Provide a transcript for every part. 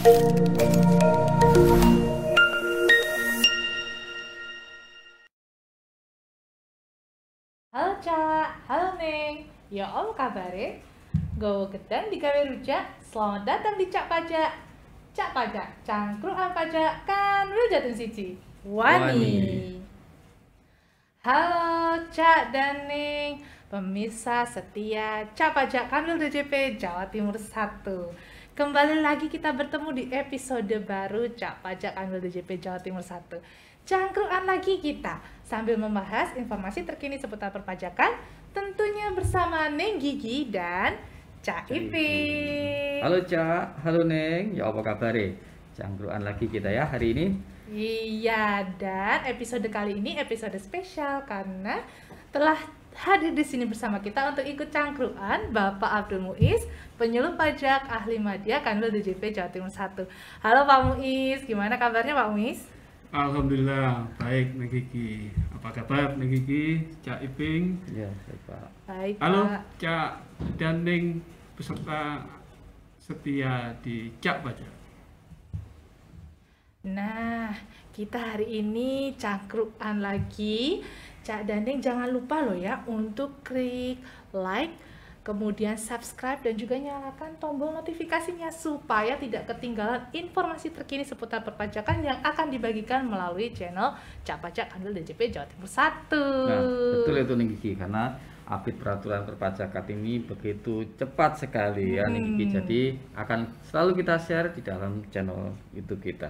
Halo Cak, halo Neng. Ya om kabare? Gowo gedang digawe rujak. Selamat datang di Cak Pajak. Cak Pajak, cangkruan pajak kan jatun siji. Wani. Halo Cak dan Neng, pemirsa setia Cak Pajak Kanwil DJP Jawa Timur 1. Kembali lagi kita bertemu di episode baru Cak Pajak Kanwil DJP Jawa Timur 1. Cangkruan lagi kita sambil membahas informasi terkini seputar perpajakan, tentunya bersama Neng Gigi dan Cak Iping. Halo Cak, halo Neng, ya apa kabar? Cangkruan lagi kita ya hari ini. Iya, dan episode kali ini episode spesial karena telah hadir di sini bersama kita untuk ikut cangkruan Bapak Abdul Muiz, penyuluh pajak ahli madya Kanwil DJP Jawa Timur 1. Halo Pak Muiz, gimana kabarnya Pak Muiz? Alhamdulillah, baik Neng Gigi. Apa kabar Neng Gigi, Cak Iping? Ya, baik Pak. Baik Halo Pak. Cak dan Neng peserta setia di Cak Pajak. Nah, kita hari ini cangkruan lagi. Cak Daneng jangan lupa loh ya untuk klik like, kemudian subscribe dan juga nyalakan tombol notifikasinya supaya tidak ketinggalan informasi terkini seputar perpajakan yang akan dibagikan melalui channel Cak Pajak Kanwil DJP Jawa Timur 1. Nah, betul itu Neng Gigi, karena update peraturan perpajakan ini begitu cepat sekali ya Neng Gigi. Jadi akan selalu kita share di dalam channel YouTube kita.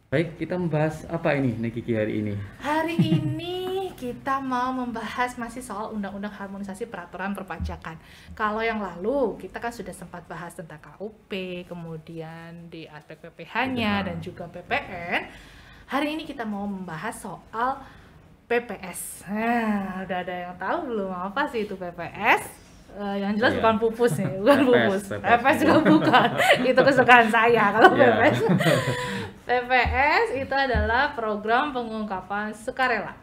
Baik, kita membahas apa ini Neng Gigi hari ini? Hari ini kita mau membahas masih soal Undang-Undang Harmonisasi Peraturan Perpajakan. Kalau yang lalu kita kan sudah sempat bahas tentang KUP, kemudian di aspek PPh-nya dan juga PPN. Hari ini kita mau membahas soal PPS. Nah, udah ada yang tahu belum apa sih itu PPS? Yang jelas bukan pupus nih, bukan pupus. PPS juga bukan. Itu kesukaan saya kalau PPS. PPS itu adalah program pengungkapan sukarela.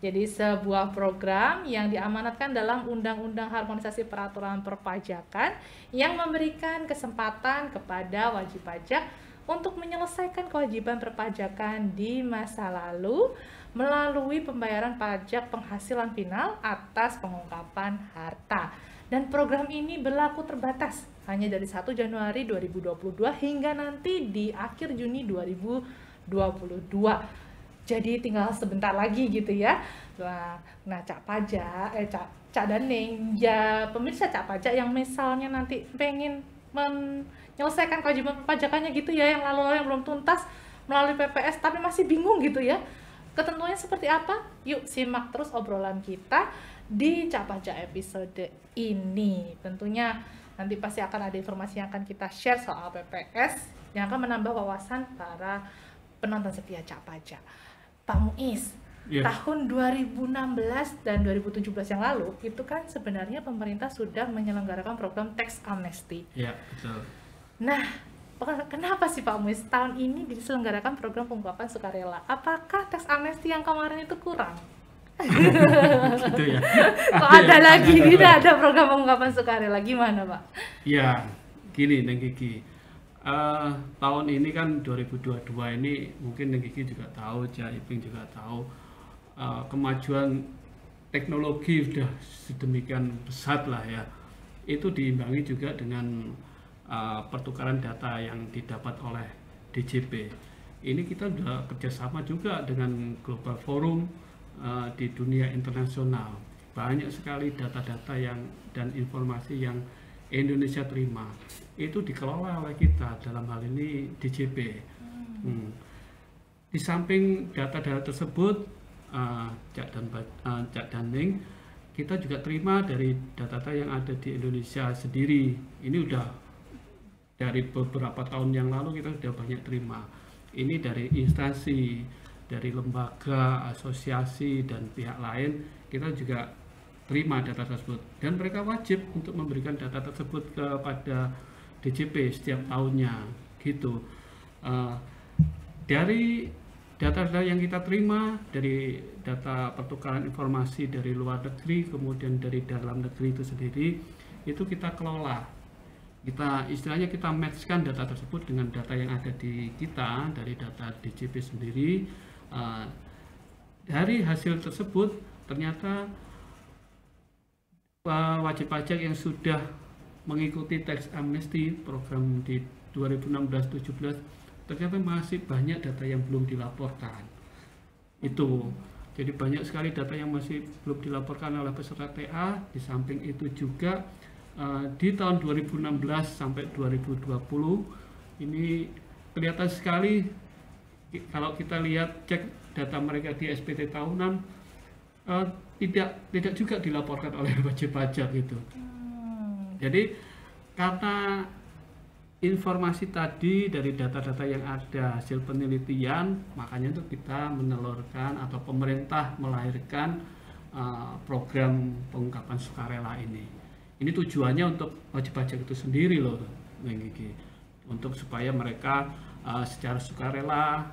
Jadi sebuah program yang diamanatkan dalam Undang-Undang Harmonisasi Peraturan Perpajakan yang memberikan kesempatan kepada wajib pajak untuk menyelesaikan kewajiban perpajakan di masa lalu melalui pembayaran pajak penghasilan final atas pengungkapan harta. Dan program ini berlaku terbatas hanya dari 1 Januari 2022 hingga nanti di akhir Juni 2022. Jadi tinggal sebentar lagi gitu ya. Nah Cak Pajak, Cak Daneng, ya pemirsa Cak Pajak yang misalnya nanti pengen menyelesaikan kewajiban perpajakannya gitu ya, yang lalu-lalu yang belum tuntas melalui PPS tapi masih bingung gitu ya. Ketentuannya seperti apa? Yuk simak terus obrolan kita di Cak Pajak episode ini. Tentunya nanti pasti akan ada informasi yang akan kita share soal PPS yang akan menambah wawasan para penonton setia Cak Pajak. Pak Muiz, tahun 2016 dan 2017 yang lalu itu kan sebenarnya pemerintah sudah menyelenggarakan program tax amnesty. Ya, betul. Nah, kenapa sih Pak Muiz tahun ini diselenggarakan program pengungkapan sukarela? Apakah tax amnesty yang kemarin itu kurang? Gitu ya. Kok ada lagi tidak ada program pengungkapan sukarela, gimana Pak? Ya, gini Neng Gigi. Tahun ini kan 2022 ini mungkin Neng Gigi juga tahu, Cak Iping juga tahu, kemajuan teknologi sudah sedemikian pesat lah ya. Itu diimbangi juga dengan pertukaran data yang didapat oleh DJP. Ini kita sudah kerjasama juga dengan Global Forum di dunia internasional. Banyak sekali data-data dan informasi yang Indonesia terima itu dikelola oleh kita, dalam hal ini DJP. Di samping data-data tersebut, Cak Daneng, kita juga terima dari data-data yang ada di Indonesia sendiri. Ini udah dari beberapa tahun yang lalu kita sudah banyak terima. Ini dari instansi, dari lembaga, asosiasi, dan pihak lain, kita juga terima data tersebut. Dan mereka wajib untuk memberikan data tersebut kepada DJP setiap tahunnya, gitu. Dari data-data yang kita terima, dari data pertukaran informasi dari luar negeri, kemudian dari dalam negeri itu sendiri, itu kita kelola. istilahnya kita matchkan data tersebut dengan data yang ada di kita dari data DJP sendiri. Dari hasil tersebut ternyata wajib pajak yang sudah mengikuti tax amnesty program di 2016-17 ternyata masih banyak data yang belum dilaporkan. Itu jadi banyak sekali data yang masih belum dilaporkan oleh peserta TA. Di samping itu juga di tahun 2016 sampai 2020 ini kelihatan sekali kalau kita lihat cek data mereka di SPT tahunan tidak juga dilaporkan oleh wajib pajak gitu. Jadi karena informasi tadi dari data-data yang ada hasil penelitian, makanya itu kita menelurkan atau pemerintah melahirkan program pengungkapan sukarela ini. Ini tujuannya untuk wajib pajak itu sendiri loh, Gigi, untuk supaya mereka secara sukarela,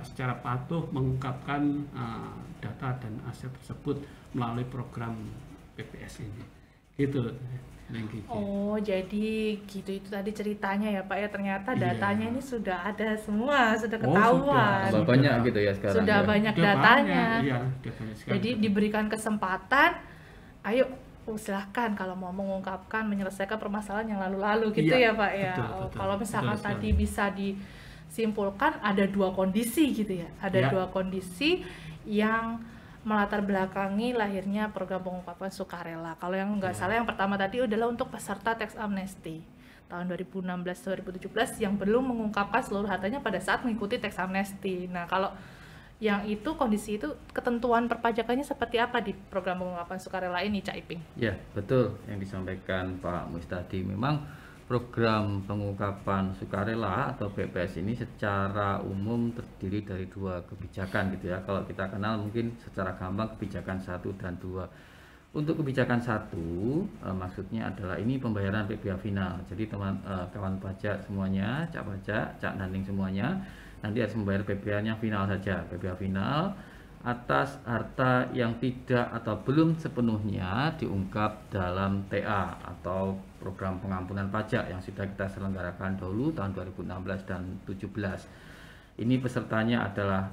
secara patuh mengungkapkan data dan aset tersebut melalui program PPS ini. Gitu. Oh, jadi gitu itu tadi ceritanya ya Pak ya, ternyata datanya ini sudah ada semua, sudah ketahuan. Sudah banyak gitu ya sekarang. Sudah ya. banyak datanya. Iya, banyak sekali. Jadi diberikan kesempatan, ayo silahkan kalau mau mengungkapkan, menyelesaikan permasalahan yang lalu-lalu gitu ya Pak ya. Betul, kalau misalkan tadi bisa disimpulkan ada dua kondisi gitu ya, ada dua kondisi yang melatar belakangi lahirnya program pengungkapan sukarela. Kalau yang nggak salah yang pertama tadi adalah untuk peserta tax amnesty tahun 2016-2017 yang belum mengungkapkan seluruh hartanya pada saat mengikuti tax amnesty. Nah, kalau yang itu kondisi itu ketentuan perpajakannya seperti apa di program pengungkapan sukarela ini, Cak Iping? Ya, betul yang disampaikan Pak Muis tadi. Memang program pengungkapan sukarela atau PPS ini secara umum terdiri dari dua kebijakan gitu ya. Kalau kita kenal mungkin secara gampang kebijakan 1 dan 2. Untuk kebijakan 1 maksudnya adalah ini pembayaran PPh final. Jadi kawan pajak semuanya, Cak Pajak, Cak Nanding semuanya nanti harus membayar PPh-nya final saja. PPh final atas harta yang tidak atau belum sepenuhnya diungkap dalam TA atau program pengampunan pajak yang sudah kita selenggarakan dahulu tahun 2016 dan 2017. Ini pesertanya adalah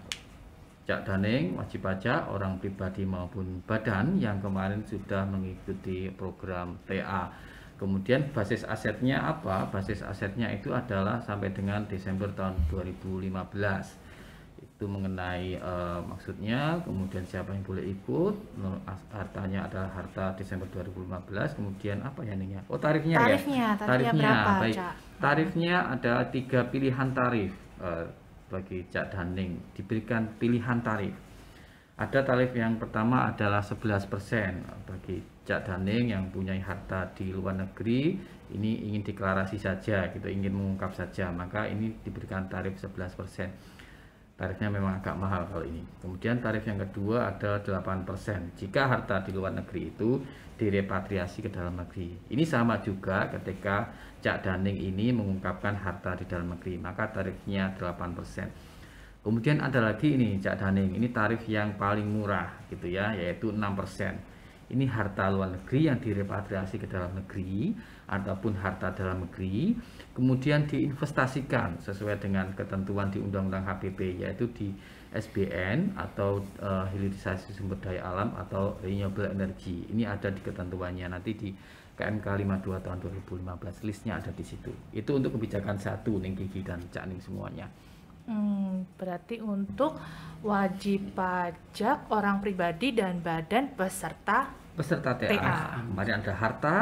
Cak Daning, wajib pajak, orang pribadi maupun badan yang kemarin sudah mengikuti program TA. Kemudian basis asetnya apa? Basis asetnya itu adalah sampai dengan Desember tahun 2015. Itu mengenai maksudnya, kemudian siapa yang boleh ikut, hartanya adalah harta Desember 2015, kemudian apa ya Ning ya? Oh, tarifnya berapa, baik. Cak? Tarifnya ada 3 pilihan tarif bagi Cak Daning, diberikan pilihan tarif. Ada tarif yang pertama adalah 11% bagi Cak Daning yang punya harta di luar negeri, ini ingin deklarasi saja gitu, ingin mengungkap saja, maka ini diberikan tarif 11%. Tarifnya memang agak mahal kalau ini. Kemudian tarif yang kedua ada 8% jika harta di luar negeri itu direpatriasi ke dalam negeri. Ini sama juga ketika Cak Daning ini mengungkapkan harta di dalam negeri, maka tarifnya 8%. Kemudian ada lagi ini Cak Daning, ini tarif yang paling murah gitu ya, yaitu 6%. Ini harta luar negeri yang direpatriasi ke dalam negeri ataupun harta dalam negeri, kemudian diinvestasikan sesuai dengan ketentuan di Undang-Undang HPP, yaitu di SBN atau hilirisasi sumber daya alam atau renewable energy. Ini ada di ketentuannya nanti di KMK 52 tahun 2015, listnya ada di situ. Itu untuk kebijakan 1 Ning Gigi dan Cak Ning semuanya. Berarti untuk wajib pajak, orang pribadi dan badan peserta TA. Kemarin ada harta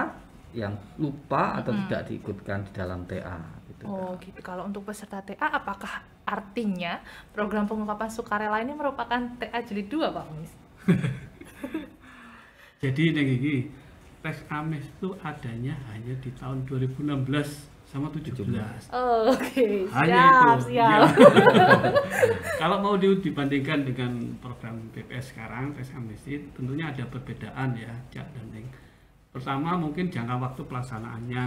yang lupa atau tidak diikutkan di dalam TA. Gitu. Oh gitu. Kalau untuk peserta TA, apakah artinya program pengungkapan sukarela ini merupakan TA jilid 2, Pak Mis? Jadi Gigi, tax amnesty itu adanya hanya di tahun 2016 sama 17. Oke, Hanya siap. Ya. Kalau mau dibandingkan dengan program PPS sekarang, tax amnesty, tentunya ada perbedaan ya, Cak Daning. Pertama mungkin jangka waktu pelaksanaannya.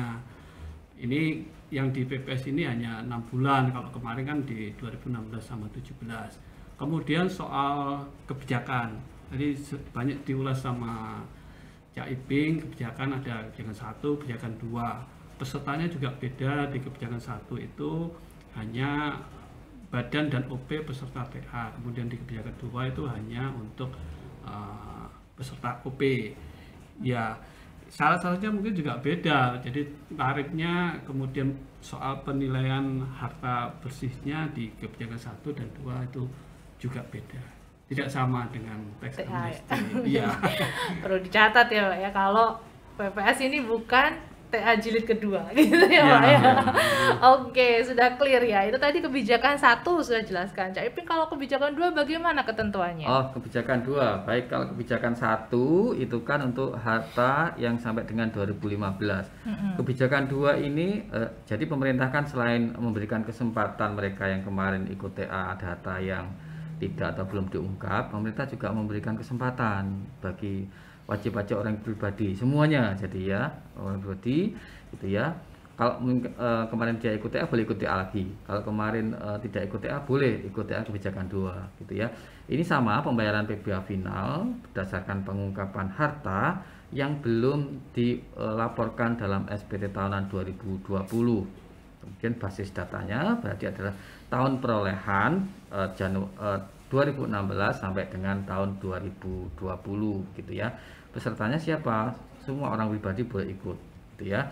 Ini yang di PPS ini hanya 6 bulan, kalau kemarin kan di 2016 sama 17. Kemudian soal kebijakan, tadi banyak diulas sama Cak Iping, kebijakan ada kebijakan 1, kebijakan 2. pesertanya juga beda. Di kebijakan 1 itu hanya badan dan OP peserta PA, kemudian di kebijakan 2 itu hanya untuk peserta OP. Ya, syarat-syaratnya mungkin juga beda, jadi tarifnya, kemudian soal penilaian harta bersihnya di kebijakan 1 dan 2 itu juga beda, tidak sama dengan teks amnesti. Iya. Perlu dicatat ya Pak ya, kalau PPS ini bukan TA jilid kedua gitu ya Pak ya. Oke, sudah clear ya. Itu tadi kebijakan 1 sudah jelaskan. Cak Ipin, kalau kebijakan 2 bagaimana ketentuannya? Oh, kebijakan 2. Baik, kalau kebijakan 1 itu kan untuk harta yang sampai dengan 2015. Kebijakan 2 ini jadi pemerintah kan selain memberikan kesempatan mereka yang kemarin ikut TA ada harta yang tidak atau belum diungkap, pemerintah juga memberikan kesempatan bagi wajib pajak orang pribadi semuanya. Jadi ya, orang pribadi gitu ya. Kalau kemarin dia ikut TA boleh ikut TA lagi. Kalau kemarin tidak ikut TA boleh ikut TA kebijakan 2 gitu ya. Ini sama pembayaran PBA final berdasarkan pengungkapan harta yang belum dilaporkan dalam SPT tahunan 2020. Kemudian basis datanya berarti adalah tahun perolehan 2016 sampai dengan tahun 2020 gitu ya. Pesertanya siapa? Semua orang pribadi boleh ikut gitu ya.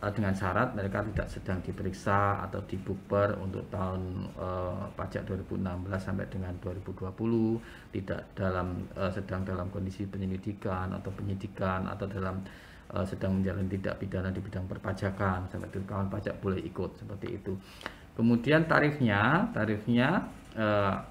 Dengan syarat mereka tidak sedang diperiksa atau dibukber untuk tahun pajak 2016 sampai dengan 2020, tidak sedang dalam kondisi penyelidikan atau penyidikan atau dalam sedang menjalani tindak pidana di bidang perpajakan, sampai itu kawan pajak boleh ikut seperti itu. Kemudian tarifnya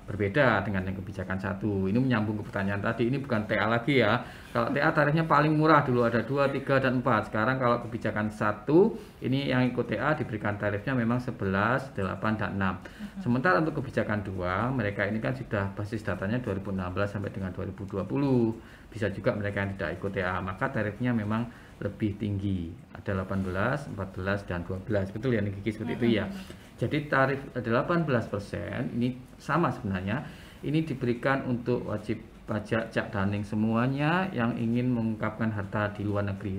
berbeda dengan yang kebijakan 1. Ini menyambung ke pertanyaan tadi, ini bukan TA lagi ya. Kalau TA tarifnya paling murah dulu ada 2, 3, dan 4. Sekarang kalau kebijakan 1 ini yang ikut TA diberikan tarifnya memang 11, 8, dan 6. Sementara untuk kebijakan 2 mereka ini kan sudah basis datanya 2016 sampai dengan 2020. Bisa juga mereka yang tidak ikut TA, maka tarifnya memang lebih tinggi, ada 18, 14, dan 12. Betul ya Kiki, seperti itu ya. Jadi tarif 18% ini sama sebenarnya, ini diberikan untuk wajib pajak Cak Daning semuanya yang ingin mengungkapkan harta di luar negeri.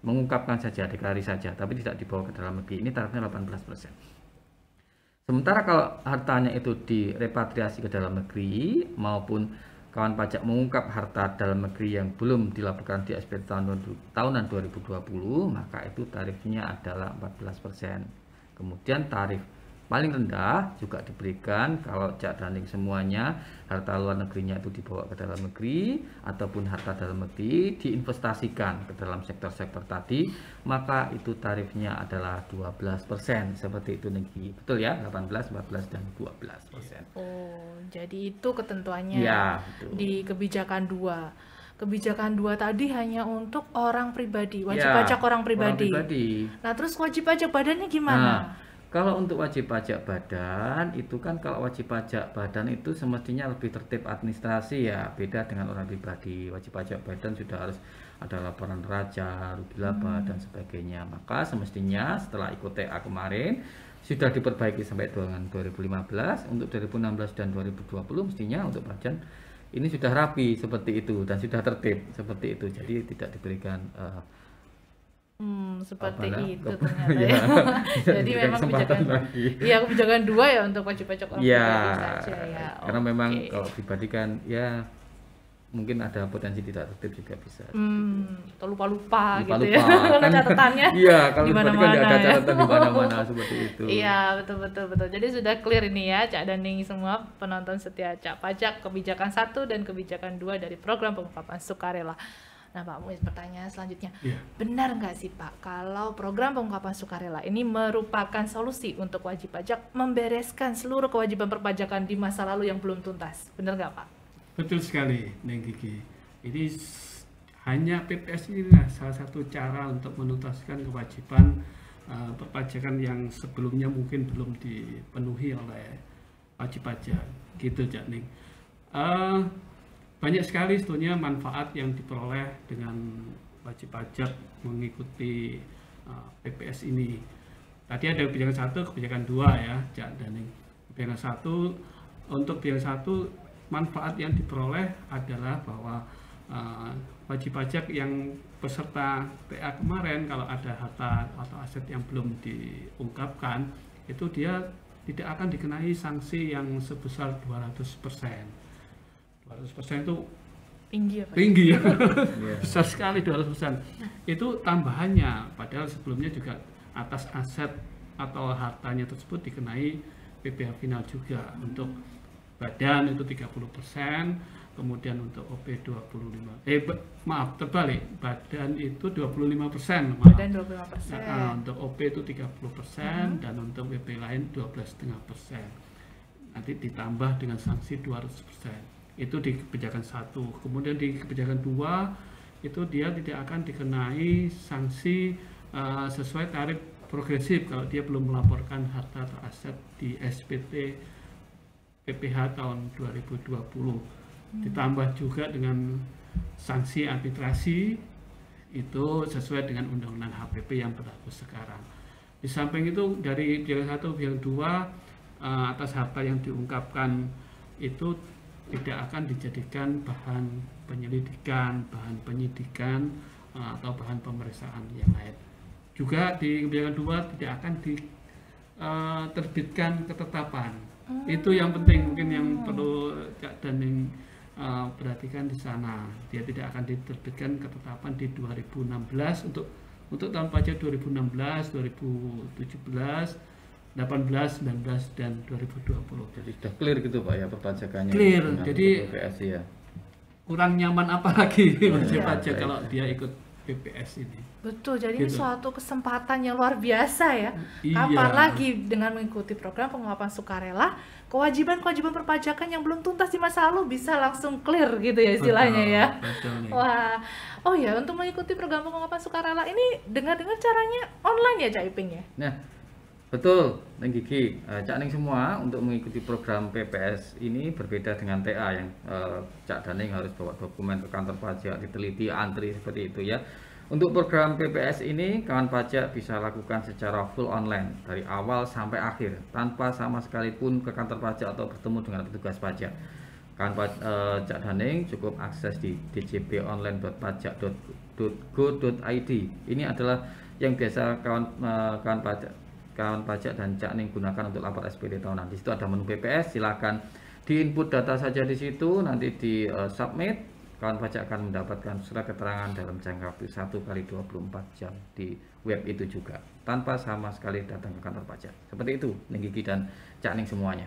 Mengungkapkan saja, deklarasi saja, tapi tidak dibawa ke dalam negeri. Ini tarifnya 18%. Sementara kalau hartanya itu direpatriasi ke dalam negeri maupun kawan pajak mengungkap harta dalam negeri yang belum dilaporkan di SPT tahunan 2020, maka itu tarifnya adalah 14%. Kemudian tarif paling rendah juga diberikan kalau Cak Daning semuanya harta luar negerinya itu dibawa ke dalam negeri ataupun harta dalam negeri diinvestasikan ke dalam sektor-sektor tadi, maka itu tarifnya adalah 12%. Seperti itu Negi. Betul ya? 18, 14, dan 12%. Oh, jadi itu ketentuannya Ya, betul. di kebijakan 2. Kebijakan 2 tadi hanya untuk orang pribadi, wajib Ya, pajak orang pribadi. Nah, Nah, terus wajib pajak badannya gimana? Nah, kalau untuk wajib pajak badan itu kan, kalau wajib pajak badan itu semestinya lebih tertib administrasi ya, beda dengan orang pribadi. Wajib pajak badan sudah harus ada laporan neraca, rugi laba, dan sebagainya. Maka semestinya setelah ikut TA kemarin sudah diperbaiki sampai dengan 2015, untuk 2016 dan 2020 mestinya untuk badan ini sudah rapi seperti itu dan sudah tertib seperti itu. Jadi tidak diberikan seperti apalah, itu ternyata ya. ya. Jadi memang kebijakan iya, kebijakan 2 ya untuk wajib pajak orang ya, pribadi saja ya. karena memang Oke. kalau pribadi kan ya mungkin ada potensi tidak tertib juga bisa. Atau lupa-lupa gitu ya. Lupa-lupa. Karena catatannya Iya, kalau di pribadi kan mana-mana ada ya. catatan di mana-mana seperti itu. Iya, betul. Jadi sudah clear ini ya, Cak Daning semua penonton setia Cak Pajak, kebijakan 1 dan kebijakan 2 dari program pengungkapan sukarela. Nah Pak Muiz, pertanyaan selanjutnya, benar nggak sih Pak kalau program pengungkapan sukarela ini merupakan solusi untuk wajib pajak membereskan seluruh kewajiban perpajakan di masa lalu yang belum tuntas? Benar nggak Pak? Betul sekali, Neng Kiki. Ini hanya PPS inilah salah satu cara untuk menuntaskan kewajiban perpajakan yang sebelumnya mungkin belum dipenuhi oleh wajib pajak, gitu Cak Ning. Banyak sekali sebetulnya manfaat yang diperoleh dengan wajib pajak mengikuti PPS ini. Tadi ada kebijakan 1, kebijakan 2 ya, Cak Daning. Kebijakan 1, untuk kebijakan 1 manfaat yang diperoleh adalah bahwa wajib pajak yang peserta TA kemarin, kalau ada harta atau aset yang belum diungkapkan, itu dia tidak akan dikenai sanksi yang sebesar 200%. 200% itu Tinggi ya Pak? tinggi ya, Iya. besar sekali 200%. Itu tambahannya, padahal sebelumnya juga atas aset atau hartanya tersebut dikenai PPh final juga. Untuk badan itu 30%, kemudian untuk OP 25, maaf terbalik, badan itu 25%, maaf. Dan 25%. Untuk OP itu 30% dan untuk WP lain 12,5%. Nanti ditambah dengan sanksi 200%. Itu di kebijakan 1. Kemudian di kebijakan 2 itu dia tidak akan dikenai sanksi sesuai tarif progresif kalau dia belum melaporkan harta atau aset di SPT PPh tahun 2020. Ditambah juga dengan sanksi arbitrasi itu sesuai dengan Undang-Undang HPP yang berlaku sekarang. Di samping itu dari kebijakan 1 kebijakan 2 atas harta yang diungkapkan itu tidak akan dijadikan bahan penyelidikan, bahan penyidikan atau bahan pemeriksaan yang lain. Juga di kebijakan 2 tidak akan diterbitkan ketetapan. Itu yang penting, mungkin yang perlu Cak Daning perhatikan di sana. Dia tidak akan diterbitkan ketetapan di 2016 untuk tahun pajak 2016, 2017, 18, 19 dan 2020. Jadi sudah clear gitu Pak ya perpajakannya. Clear, dengan jadi PPS ya. Kurang nyaman apa lagi wajib Iya. pajak kalau dia ikut PPS ini. Betul, jadi ini Gitu. suatu kesempatan yang luar biasa ya. Iya. Kapan lagi dengan mengikuti program pengungkapan sukarela, kewajiban-kewajiban perpajakan yang belum tuntas di masa lalu bisa langsung clear gitu ya istilahnya ya. Betul nih. Wah, oh ya, untuk mengikuti program pengungkapan sukarela ini dengar-dengar caranya online ya Cak Iping ya? Nah, betul, Neng Gigi. Cak Ning semua untuk mengikuti program PPS ini berbeda dengan TA yang Cak Daning harus bawa dokumen ke kantor pajak, diteliti, antri seperti itu ya. Untuk program PPS ini, kawan pajak bisa lakukan secara full online dari awal sampai akhir tanpa sama sekali pun ke kantor pajak atau bertemu dengan petugas pajak. Cak Daning cukup akses di djponline.pajak.go.id. Ini adalah yang biasa kawan pajak dan Cak Ning gunakan untuk lapor SPD tahunan. Di situ ada menu PPS, silakan diinput data saja di situ, nanti di submit. Kawan pajak akan mendapatkan surat keterangan dalam jangka waktu 1x24 jam di web itu juga, tanpa sama sekali datang ke kantor pajak. Seperti itu, Ning Gigi dan Cak Ning semuanya.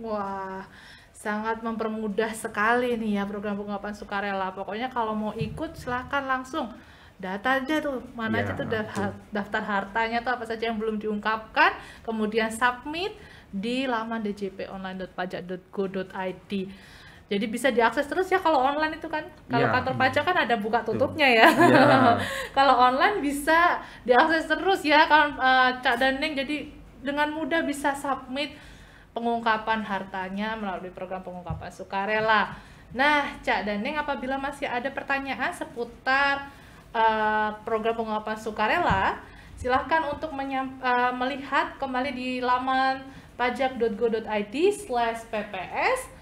Wah, sangat mempermudah sekali nih ya program pengungkapan sukarela. Pokoknya kalau mau ikut silahkan langsung data aja tuh, mana Ya, aja tuh betul. daftar hartanya tuh apa saja yang belum diungkapkan, kemudian submit di laman djponline.pajak.go.id. Jadi bisa diakses terus ya kalau online itu kan. Kalau Ya, kantor pajak kan ada buka tutupnya ya. Ya. Kalau online bisa diakses terus ya kalau Cak Daning, jadi dengan mudah bisa submit pengungkapan hartanya melalui program pengungkapan sukarela. Nah, Cak Daning, apabila masih ada pertanyaan seputar program pengungkapan sukarela, silahkan untuk melihat kembali di laman pajak.go.id/pps,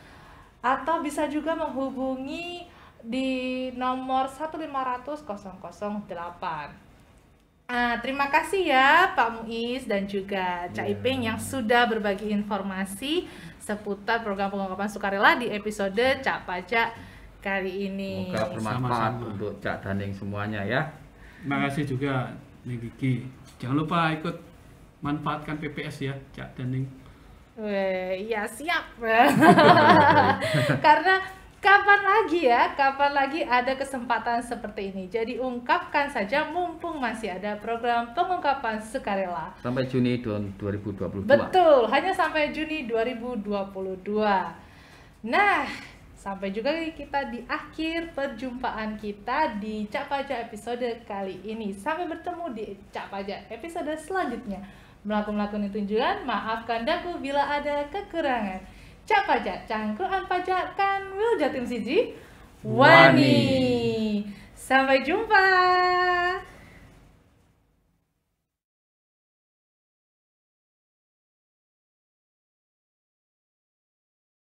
atau bisa juga menghubungi di nomor 1500008. Terima kasih ya Pak Muiz dan juga Cak Ya. Iping yang sudah berbagi informasi seputar program pengungkapan sukarela di episode Cak Pajak kali ini. Semoga bermanfaat Sama-sama. untuk Cak Daning semuanya ya. Terima kasih juga Ning Gigi. Jangan lupa ikut manfaatkan PPS ya, Cak Daning. Weh, iya siap. Karena kapan lagi ada kesempatan seperti ini. Jadi ungkapkan saja mumpung masih ada program pengungkapan sukarela. Sampai Juni 2022. Betul, hanya sampai Juni 2022. Nah, sampai juga kita di akhir perjumpaan kita di Cak Pajak episode kali ini. Sampai bertemu di Cak Pajak episode selanjutnya. Melakukan tunjuan, maafkan daku bila ada kekurangan. Cak Pajak, cangkruan pajak kan Wil Jatim Siji Wani. Sampai jumpa.